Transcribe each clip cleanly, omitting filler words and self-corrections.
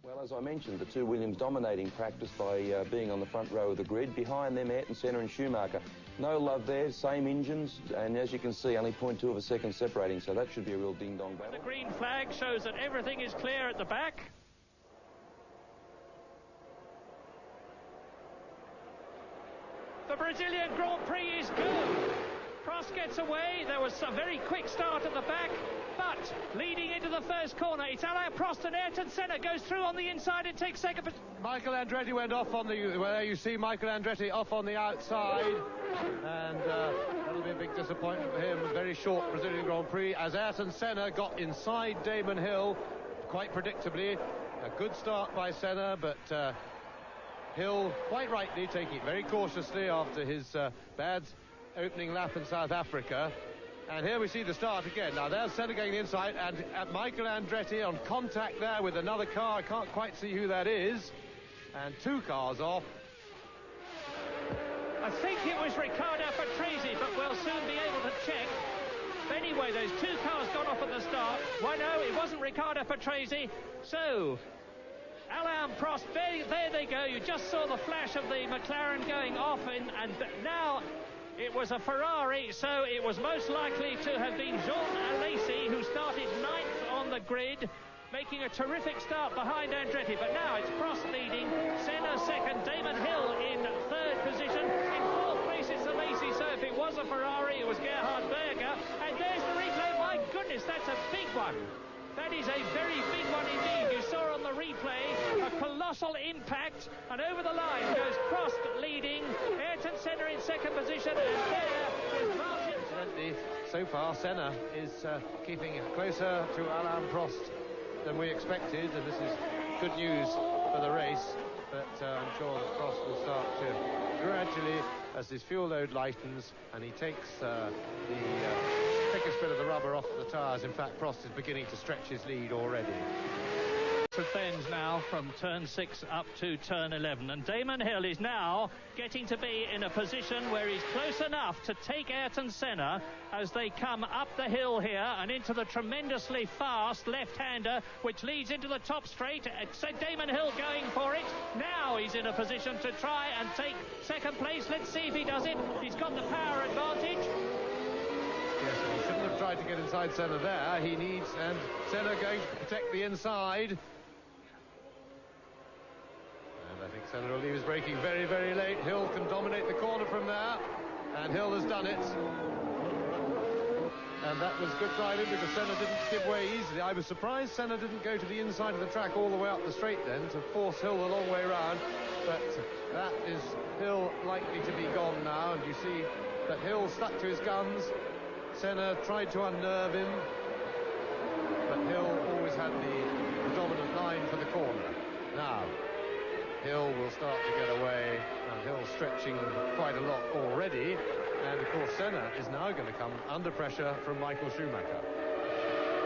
Well, as I mentioned, the two Williams dominating practice by being on the front row of the grid. Behind them, Ayrton Senna and Schumacher. No love there, same engines, and as you can see, only 0.2 of a second separating, so that should be a real ding-dong battle. The green flag shows that everything is clear at the back. The Brazilian Grand Prix is go. Prost gets away. There was a very quick start at the back, but leading into the first corner, it's Alain Prost, and Ayrton Senna goes through on the inside and takes second. Michael Andretti went off on the... Well, there you see Michael Andretti off on the outside, and that'll be a big disappointment for him. Very short Brazilian Grand Prix, as Ayrton Senna got inside Damon Hill, quite predictably. A good start by Senna, but Hill, quite rightly, taking it very cautiously after his bad opening lap in South Africa. And here we see the start again. Now there's Senna going inside, and Michael Andretti on contact there with another car. I can't quite see who that is. And two cars off. I think it was Riccardo Patrese, but we'll soon be able to check. But anyway, those two cars gone off at the start. Why, no, it wasn't Riccardo Patrese. So Alain Prost, there they go. You just saw the flash of the McLaren going off, and now it was a Ferrari, so it was most likely to have been Jean Alesi, who started 9th on the grid, making a terrific start behind Andretti. But now it's Prost leading, Senna second, Damon Hill in 3rd position. In 4th place it's Alesi, so if it was a Ferrari, it was Gerhard Berger. And there's the replay. My goodness, that's a big one. That is a very big one indeed. You saw on the replay a colossal impact, and over the line goes Prost leading, Ayrton Senna in 2nd position, and there was Martin. Incidentally, so far Senna is keeping closer to Alain Prost than we expected, and this is good news for the race. But I'm sure that Prost will start to gradually, as his fuel load lightens and he takes the thickest bit of the rubber off the tyres. In fact, Prost is beginning to stretch his lead already. Bends now from turn 6 up to turn 11, and Damon Hill is now getting to be in a position where he's close enough to take Ayrton Senna as they come up the hill here and into the tremendously fast left-hander which leads into the top straight. So Damon Hill going for it. Now he's in a position to try and take 2nd place. Let's see if he does it. He's got the power advantage. Yes, he shouldn't have tried to get inside Senna there. He needs, and Senna going to protect the inside. I think Senna will leave his braking very, very late. Hill can dominate the corner from there, and Hill has done it. And that was good driving because Senna didn't give way easily. I was surprised Senna didn't go to the inside of the track all the way up the straight then to force Hill the long way round. But that is Hill likely to be gone now, and you see that Hill stuck to his guns. Senna tried to unnerve him, but Hill always had the dominant line for the corner. Now Hill will start to get away, and Hill stretching quite a lot already, and of course Senna is now going to come under pressure from Michael Schumacher.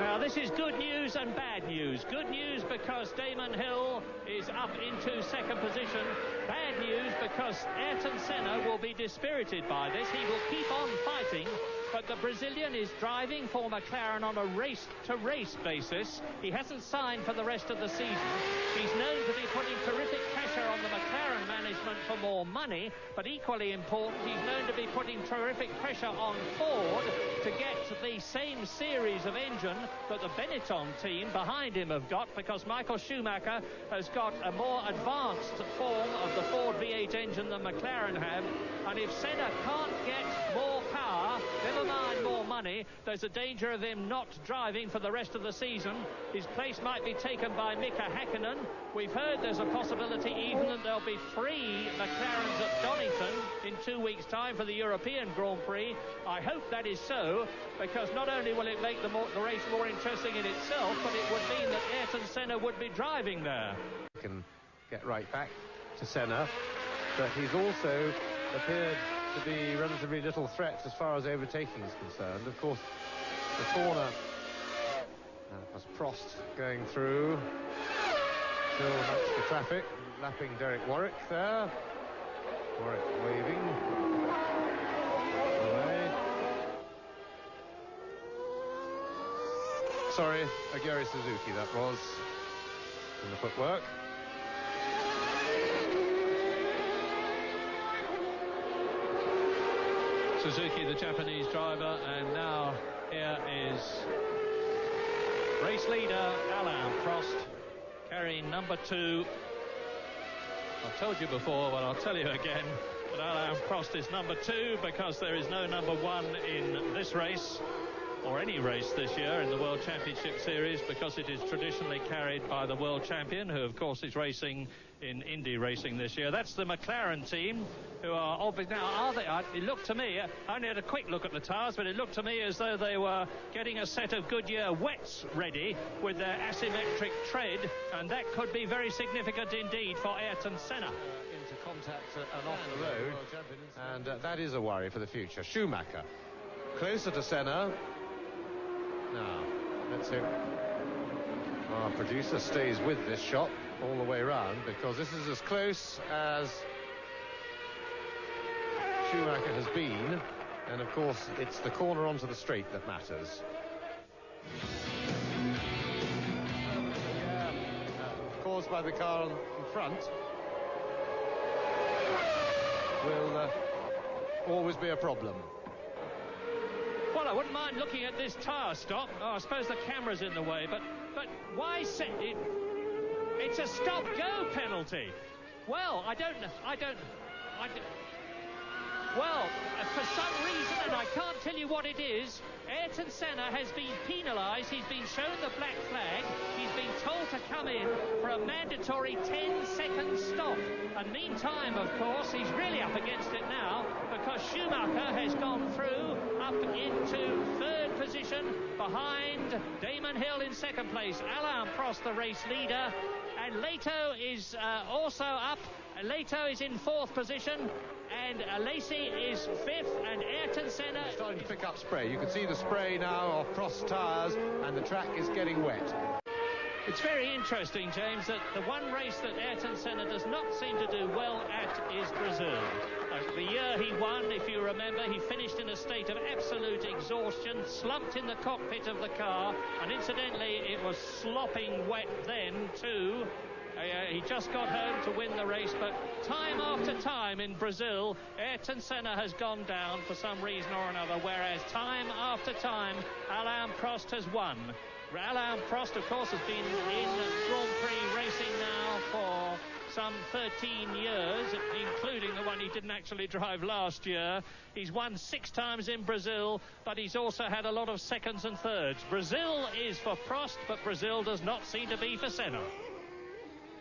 Now this is good news and bad news. Good news because Damon Hill is up into 2nd position. Bad news because Ayrton Senna will be dispirited by this. He will keep on fighting, but the Brazilian is driving for McLaren on a race-to-race basis. He hasn't signed for the rest of the season. He's known to be putting terrific pressure on the McLaren management for more money, but equally important, he's known to be putting terrific pressure on Ford to get the same series of engine that the Benetton team behind him have got, because Michael Schumacher has got a more advanced form of the Ford V8 engine than McLaren have, and if Senna can't get more power, never mind more money, there's a danger of him not driving for the rest of the season. His place might be taken by Mika Häkkinen. We've heard there's a possibility even that there'll be 3 McLarens at Donington in 2 weeks' time for the European Grand Prix. I hope that is so, because not only will it make the race more interesting in itself, but it would mean that Ayrton Senna would be driving there. Can get right back to Senna, but he's also appeared to be relatively little threat as far as overtaking is concerned. Of course, the corner was Prost going through, still amongst the traffic, lapping Derek Warwick there. Warwick waving away. Sorry, Aguri Suzuki that was. in the footwork. Suzuki, the Japanese driver, and now here is race leader Alain Prost carrying number 2. I've told you before, but I'll tell you again that Alain Prost is number 2 because there is no number 1 in this race or any race this year in the World Championship Series, because it is traditionally carried by the world champion, who of course is racing in Indy racing this year. That's the McLaren team, who are obviously now, are they? It looked to me, I only had a quick look at the tyres, but it looked to me as though they were getting a set of Goodyear wets ready with their asymmetric tread, and that could be very significant indeed for Ayrton Senna. Into contact and off the road, and that is a worry for the future. Schumacher closer to Senna. Now, let's hope our producer stays with this shot all the way round, because this is as close as Schumacher has been, and of course it's the corner onto the straight that matters. Caused by the car in front will always be a problem. Well, I wouldn't mind looking at this tyre stop. Oh, I suppose the camera's in the way, but why set it? It's a stop-go penalty. Well, well, for some reason, and I can't tell you what it is, Ayrton Senna has been penalised. He's been shown the black flag. He's been told to come in for a mandatory 10-second stop. And meantime, of course, he's really up against it now, because Schumacher has gone through up into 3rd position behind Damon Hill in 2nd place. Alain Prost, the race leader, and Leto is also up. Leto is in 4th position, and Lacey is 5th, and Ayrton Senna is starting to pick up spray. You can see the spray now of Prost tyres, and the track is getting wet. It's very interesting, James, that the one race that Ayrton Senna does not seem to do well at is Brazil. The year he won, if you remember, he finished in a state of absolute exhaustion, slumped in the cockpit of the car, and incidentally it was slopping wet then too. He just got home to win the race, but time after time in Brazil, Ayrton Senna has gone down for some reason or another, whereas time after time, Alain Prost has won. Alain Prost, of course, has been in Grand Prix racing now for some 13 years, including the one he didn't actually drive last year. He's won 6 times in Brazil, but he's also had a lot of seconds and thirds. Brazil is for Prost, but Brazil does not seem to be for Senna.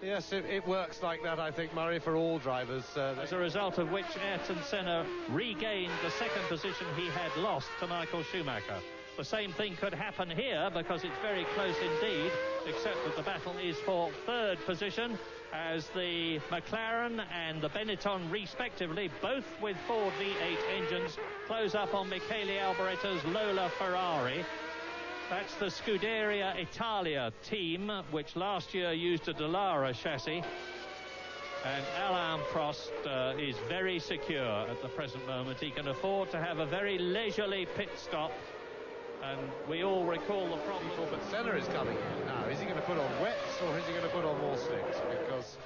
Yes, it works like that, I think, Murray, for all drivers. As a result of which Ayrton Senna regained the 2nd position he had lost to Michael Schumacher. The same thing could happen here, because it's very close indeed, except that the battle is for 3rd position, as the McLaren and the Benetton, respectively, both with Ford V8 engines, close up on Michele Alboretto's Lola Ferrari. That's the Scuderia Italia team, which last year used a Dallara chassis. And Alain Prost is very secure at the present moment. He can afford to have a very leisurely pit stop. And we all recall the problem. But Senna is coming in now. Is he going to put on wets, or is he going to put on more slicks? Because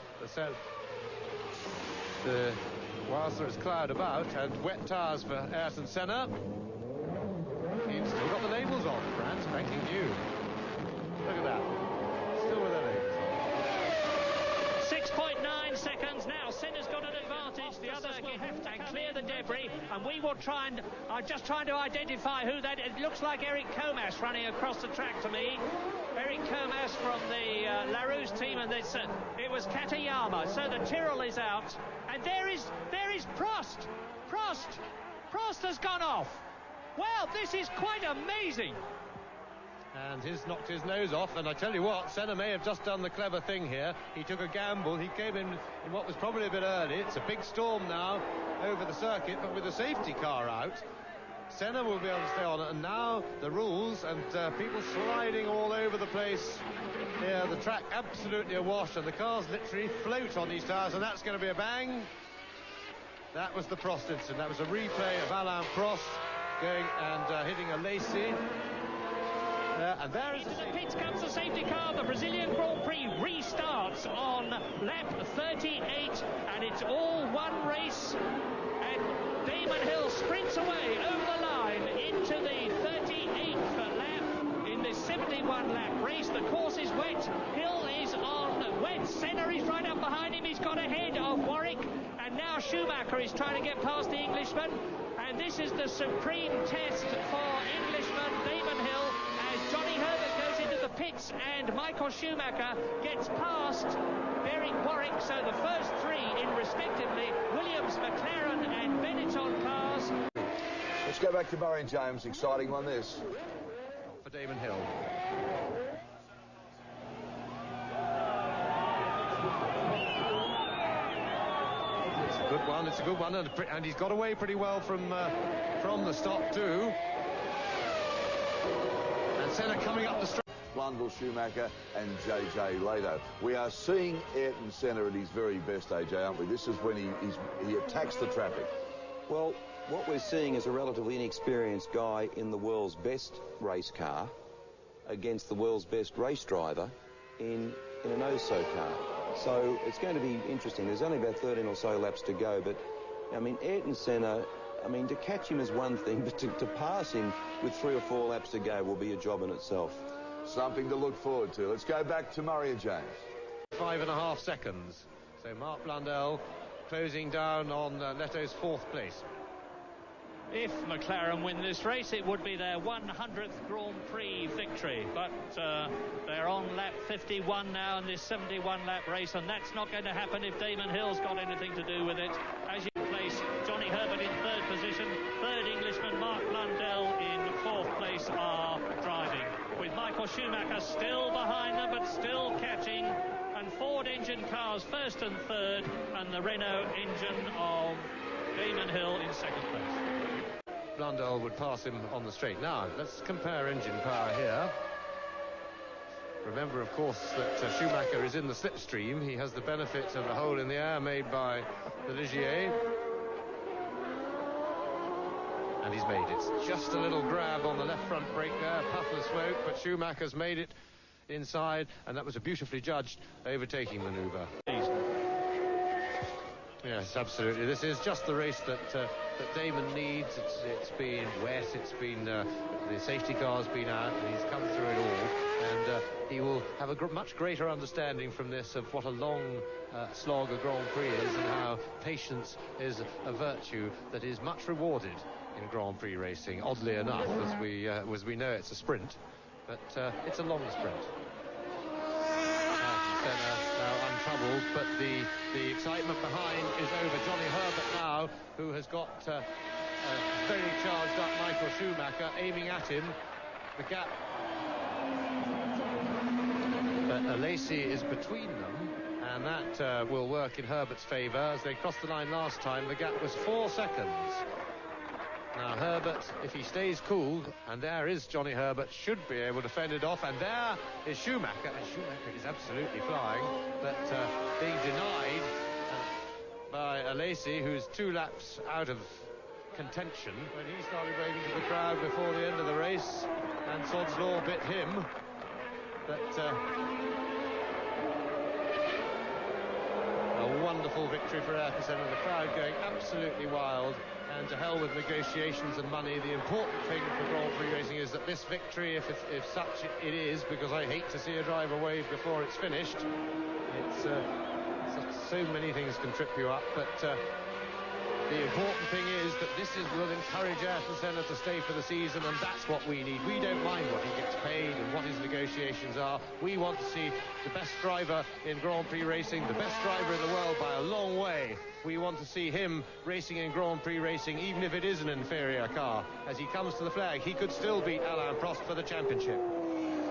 whilst there is cloud about and wet tyres for Ayrton Senna, he's still got the labels on. Brand spanking new. Look at that. Still with the labels on. 6.9 seconds now. Senna's got an advantage. The others will have to clear the debris, and we will try and... I'm just trying to identify who that... It looks like Eric Comas running across the track to me. Eric Comas from the LaRousse team, and it was Katayama. So the Tyrrell is out, and there is Prost. Prost has gone off. Well, this is quite amazing. And he's knocked his nose off, and I tell you what, Senna may have just done the clever thing here. He took a gamble. He came in what was probably a bit early. It's a big storm now over the circuit, but with the safety car out, Senna will be able to stay on it. And now the rules, and people sliding all over the place. Here, the track absolutely awash, and the cars literally float on these tyres, and that's going to be a bang. That was the Prost incident. That was a replay of Alain Prost going and hitting a Lacey. And there is into the pits comes the safety car. The Brazilian Grand Prix restarts on lap 38, and it's all one race. And Damon Hill sprints away over the line into the 38th lap in this 71-lap race. The course is wet. Hill is on wet. Senna is right up behind him. He's got ahead of Warwick, and now Schumacher is trying to get past the Englishman. And this is the supreme test for Englishman Damon Hill as Johnny Herbert goes into the pits and Michael Schumacher gets past Eric Warwick. So the first three in respectively Williams, McLaren and Benetton cars. Let's go back to Murray and James. Exciting one, this. For Damon Hill. It's a good one, and he's got away pretty well from the stop too. And Senna coming up the straight. Blundell, Schumacher and JJ Lato. We are seeing Ayrton Senna at his very best, AJ, aren't we? This is when he attacks the traffic. Well, what we're seeing is a relatively inexperienced guy in the world's best race car against the world's best race driver in an oh-so car. So it's going to be interesting. There's only about 13 or so laps to go, but I mean, Ayrton Senna, I mean, to catch him is one thing, but to pass him with 3 or 4 laps to go will be a job in itself. Something to look forward to. Let's go back to Murray and James. 5.5 seconds. So Mark Blundell closing down on Leto's 4th place. If McLaren win this race, it would be their 100th Grand Prix victory. But they're on lap 51 now in this 71-lap race, and that's not going to happen if Damon Hill's got anything to do with it. As you place, Johnny Herbert in 3rd position, 3rd Englishman Mark Blundell in 4th place are driving, with Michael Schumacher still behind them, but still catching, and Ford engine cars 1st and 3rd, and the Renault engine of Damon Hill in 2nd place. Blundell would pass him on the straight. Now, let's compare engine power here. Remember, of course, that Schumacher is in the slipstream. He has the benefit of a hole in the air made by the Ligier. And he's made it. Just a little grab on the left front brake there, puff of smoke, but Schumacher's made it inside, and that was a beautifully judged overtaking manoeuvre. Yes, absolutely. This is just the race that Damon needs. It's been wet. It's been the safety car's been out, and he's come through it all. And he will have a much greater understanding from this of what a long slog a Grand Prix is, and how patience is a virtue that is much rewarded in Grand Prix racing. Oddly enough, as we know, it's a sprint, but it's a long sprint. Senna now untroubled, but the excitement behind is over. Johnny Herbert now, who has got a very charged up Michael Schumacher aiming at him. The gap, but Lacey is between them, and that will work in Herbert's favour. As they crossed the line last time, the gap was 4 seconds. Now Herbert, if he stays cool, and there is Johnny Herbert, should be able to fend it off, and there is Schumacher, and Schumacher is absolutely flying, but being denied by Lacey, who's 2 laps out of contention. When he started waving to the crowd before the end of the race, and Sod's Law bit him, but a wonderful victory for Ayrton Senna, the crowd going absolutely wild. And to hell with negotiations and money. The important thing for Grand Prix racing is that this victory, if such it is, because I hate to see a driver wave before it's finished. It's so many things can trip you up, but the important thing is that this will encourage Ayrton Senna to stay for the season, and that's what we need. We don't mind what he gets paid and what his negotiations are. We want to see the best driver in Grand Prix racing, the best driver in the world by a long way. We want to see him racing in Grand Prix racing, even if it is an inferior car. As he comes to the flag, he could still beat Alain Prost for the championship.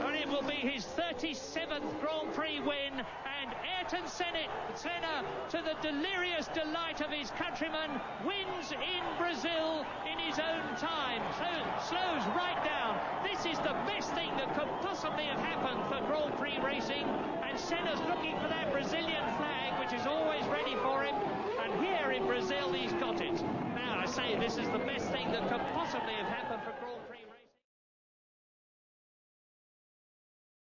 And it will be his 37th Grand Prix win, and Ayrton Senna, to the delirious delight of his countrymen, wins in Brazil in his own time. Slows right down. This is the best thing that could possibly have happened for Grand Prix racing, and Senna's looking for that Brazilian flag, which is always ready for him, and here in Brazil he's got it. Now I say this is the best thing that could possibly have happened for Grand Prix.